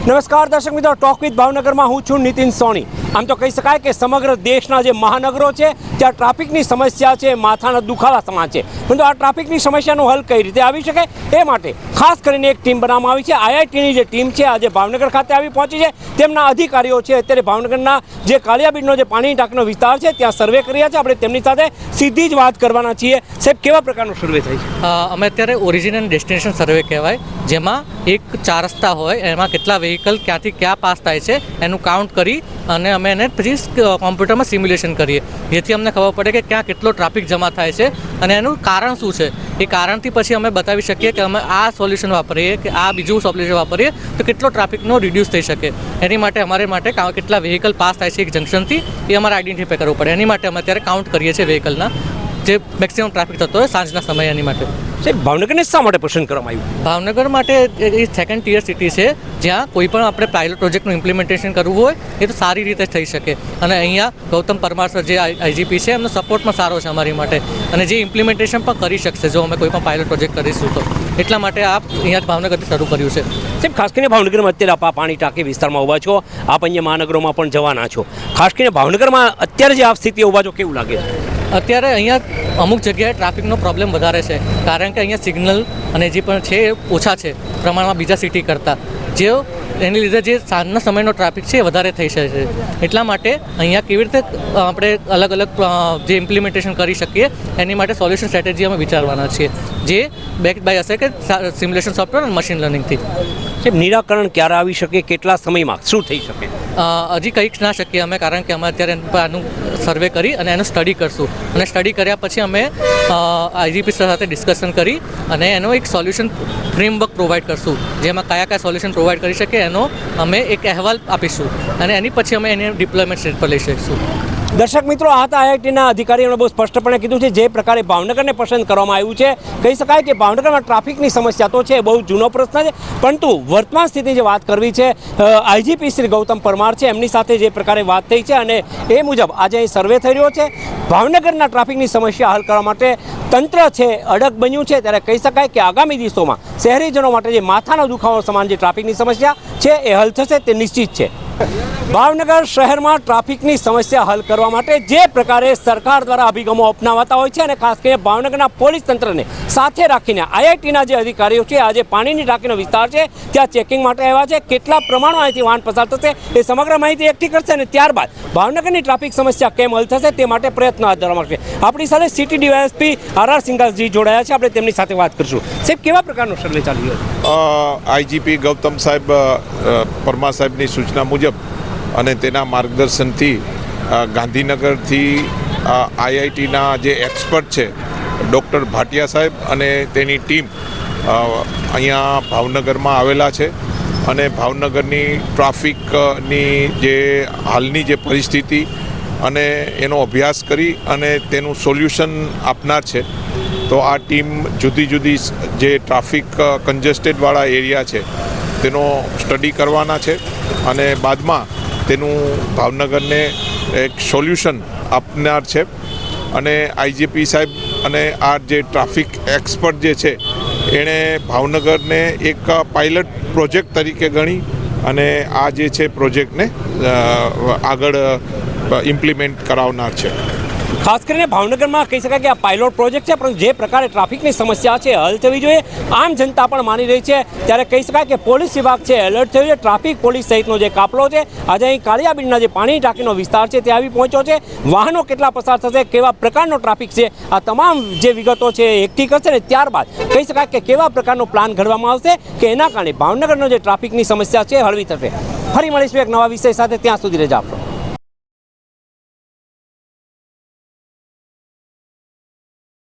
નમસ્કાર દર્શક મિત્રો, ટોક વિથ ભાવનગરમાં હું છું નીતિન સોની। આમ તો કહી શકાય કે સમગ્ર દેશના જે મહાનગરો છે ત્યાં ટ્રાફિકની સમસ્યા છે માથાના દુખાવા સમાન છે, પરંતુ આ ટ્રાફિકની સમસ્યાનો હલ કઈ રીતે આવી શકે એ માટે ખાસ કરીને એક ટીમ બનાવવામાં આવી છે। આઈઆઈટીની જે ટીમ છે આજે ભાવનગર ખાતે આવી પહોંચી છે। તેમના અધિકારીઓ છે અત્યારે ભાવનગરના જે કાલિયાબીડનો જે પાણીની ટાંકીનો વિસ્તાર છે ત્યાં સર્વે કર્યા છે। આપણે તેમની સાથે સીધી જ વાત કરવાના છીએ। સાહેબ, કેવા પ્રકારનો સર્વે થાય છે? અમે અત્યારે ઓરિજિન એન્ડ ડેસ્ટિનેશન સર્વે કહેવાય, જેમાં એક 4 રસ્તા હોય, એમાં કેટલા વ્હીકલ ક્યાંથી ક્યાં પાસ થાય છે એનું કાઉન્ટ કરી અને અમે એને પછી કોમ્પ્યુટરમાં સિમ્યુલેશન કરીએ, જેથી અમને ખબર પડે કે ક્યાં કેટલો ટ્રાફિક જમા થાય છે અને એનું કારણ શું છે। એ કારણથી પછી અમે બતાવી શકીએ કે અમે આ સોલ્યુશન વાપરીએ કે આ બીજું સોલ્યુશન વાપરીએ તો કેટલો ટ્રાફિકનો રિડ્યુસ થઈ શકે। એની માટે અમારે કેટલા વ્હીકલ પાસ થાય છે એક જંકશનથી એ અમારે આઈડેન્ટિફાઈ કરવું પડે। એની માટે અમે અત્યારે કાઉન્ટ કરીએ છીએ વ્હીકલના જે મેક્સિમમ ટ્રાફિક થતો હોય સાંજના સમયે। એની માટે ભાવનગરને શા માટે પસંદ કરવામાં આવ્યું? ભાવનગર માટે એ સેકન્ડ ટિયર સિટી છે, જ્યાં કોઈ પણ આપણે પાયલોટ પ્રોજેક્ટનું ઇમ્પ્લિમેન્ટેશન કરવું હોય એ તો સારી રીતે થઈ શકે। અને અહીંયા ગૌતમ પરમાર સર જે આઈજીપી છે એમનો સપોર્ટમાં સારો છે અમારી માટે, અને જે ઇમ્પ્લિમેન્ટેશન પણ કરી શકશે જો અમે કોઈ પણ પાયલોટ પ્રોજેક્ટ કરીશું તો। એટલા માટે આપ અહીંયા ભાવનગરથી શરૂ કર્યું છે। સાહેબ, ખાસ કરીને ભાવનગરમાં અત્યારે આપ પાણી ટાંકી વિસ્તારમાં ઊભા છો, આપ અહીંયા મહાનગરોમાં પણ જવાના છો, ખાસ કરીને ભાવનગરમાં અત્યારે જે આપ સ્થિતિ ઊભા છો કેવું લાગે છે? અત્યારે અહીંયા અમુક જગ્યાએ ટ્રાફિકનો પ્રોબ્લેમ વધારે છે, કારણ કે અહીંયા સિગ્નલ અને જે પણ છે એ ઓછા છે પ્રમાણમાં બીજા સિટી કરતાં, જે એની લીધે જે સાંજના સમયનો ટ્રાફિક છે એ વધારે થઈ શકે છે। એટલા માટે અહીંયા કેવી રીતે આપણે અલગ અલગ જે ઇમ્પ્લિમેન્ટેશન કરી શકીએ એની માટે સોલ્યુશન સ્ટ્રેટેજી અમે વિચારવાના છીએ, જે બેક બાય હશે કે સિમ્યુલેશન સોફ્ટવેર અને મશીન લર્નિંગથી। નિરાકરણ ક્યારે આવી શકે, કેટલા સમયમાં શું થઈ શકે? હજી કંઈક ના શકીએ અમે, કારણ કે અમે અત્યારે આનું સર્વે કરી અને એનું સ્ટડી કરશું, અને સ્ટડી કર્યા પછી અમે આઈજીપી સાથે ડિસ્કશન કરી અને એનો એક સોલ્યુશન ફ્રેમવર્ક પ્રોવાઈડ કરશું, જેમાં કયા સોલ્યુશન પ્રોવાઈડ કરી શકે એનો અમે એક અહેવાલ આપીશું, અને એની પછી અમે એને ડિપ્લોયમેન્ટ સ્ટેજ પર લઈ શકીશું। દર્શક મિત્રો, આ તો આઈઆઈટીના અધિકારીઓએ બહુ સ્પષ્ટપણે કીધું છે જે પ્રકારે ભાવનગરને પસંદ કરવામાં આવ્યું છે। કહી શકાય કે ભાવનગરમાં ટ્રાફિકની સમસ્યા તો છે, બહુ જૂનો પ્રશ્ન છે, પરંતુ વર્તમાન સ્થિતિ જે વાત કરવી છે, આઈજીપી શ્રી ગૌતમ પરમાર છે એમની સાથે જે પ્રકારે વાત થઈ છે અને એ મુજબ આજે અહીં સર્વે થઈ રહ્યો છે। ભાવનગરના ટ્રાફિકની સમસ્યા હલ કરવા માટે તંત્ર છે અડગ બન્યું છે, ત્યારે કહી શકાય કે આગામી દિવસોમાં શહેરીજનો માટે જે માથાનો દુખાવો સમાન જે ટ્રાફિકની સમસ્યા છે એ હલ થશે તે નિશ્ચિત છે। ભાવનગર શહેરમાં ટ્રાફિકની સમસ્યા હલ કરવા માટે જે પ્રકારે સરકાર દ્વારા અભિગમો અપનાવાતા હોય છે, અને ખાસ કરીને ભાવનગરના પોલીસ તંત્રને સાથે રાખીને આઈઆઈટીના જે અધિકારીઓ છે આજે પાણીની ટાંકીનો વિસ્તાર છે ત્યાં ચેકિંગ માટે આવ્યા છે। કેટલા પ્રમાણમાં અહીંથી વાહન પસાર થશે એ સમગ્ર માહિતી એકઠી કરશે, અને ત્યારબાદ ભાવનગરની ટ્રાફિક સમસ્યા કેમ હલ થશે તે માટે પ્રયત્નો હાથ ધરવામાં આવશે। આપણી સાથે સિટી ડીવાયએસપી આર સિંઘાસજી જોડાયા છે, આપણે તેમની સાથે વાત કરીશું। સાહેબ, કેવા પ્રકારનો સર્વે ચાલી રહ્યો છે? આઈજીપી ગૌતમ સાહેબ પરમાર સાહેબની સૂચના મુજબ અને તેના માર્ગદર્શનથી ગાંધીનગરથી આઈઆઈટીના જે એક્સપર્ટ છે ડૉક્ટર ભાટિયા સાહેબ અને તેની ટીમ અહીંયા ભાવનગરમાં આવેલા છે, અને ભાવનગરની ટ્રાફિકની જે હાલની જે પરિસ્થિતિ અને એનો અભ્યાસ કરી અને તેનું સોલ્યુશન આપનાર છે। તો આ ટીમ જુદી જુદી જે ટ્રાફિક કન્જેસ્ટેડવાળા એરિયા છે તેનો સ્ટડી કરવાના છે, અને બાદમાં તેનું ભાવનગરને એક સોલ્યુશન આપનાર છે। અને આઈજીપી સાહેબ અને આ જે ટ્રાફિક એક્સપર્ટ જે છે એણે ભાવનગરને એક પાયલટ પ્રોજેક્ટ તરીકે ગણી અને આ જે છે પ્રોજેક્ટને આગળ ઇમ્પ્લિમેન્ટ કરાવનાર છે। ખાસ કરીને ભાવનગરમાં કહી શકાય કે આ પાયલોટ પ્રોજેક્ટ છે, પરંતુ જે પ્રકારે ટ્રાફિકની સમસ્યા છે હલ થવી જોઈએ આમ જનતા પણ માની રહી છે, ત્યારે કહી શકાય કે પોલીસ વિભાગ છે એલર્ટ થયું છે। ટ્રાફિક પોલીસ સહિતનો જે કાફલો છે આજે અહીં કાલિયાબીડના જે પાણી ટાંકીનો વિસ્તાર છે તે આવી પહોંચ્યો છે। વાહનો કેટલા પસાર થશે, કેવા પ્રકારનો ટ્રાફિક છે, આ તમામ જે વિગતો છે એ એકઠી કરશે, ને ત્યારબાદ કહી શકાય કે કેવા પ્રકારનો પ્લાન ઘડવામાં આવશે કે એના કારણે ભાવનગરનો જે ટ્રાફિકની સમસ્યા છે હળવી થશે। ફરી મળીશું એક નવા વિષય સાથે, ત્યાં સુધી રજા આપશો।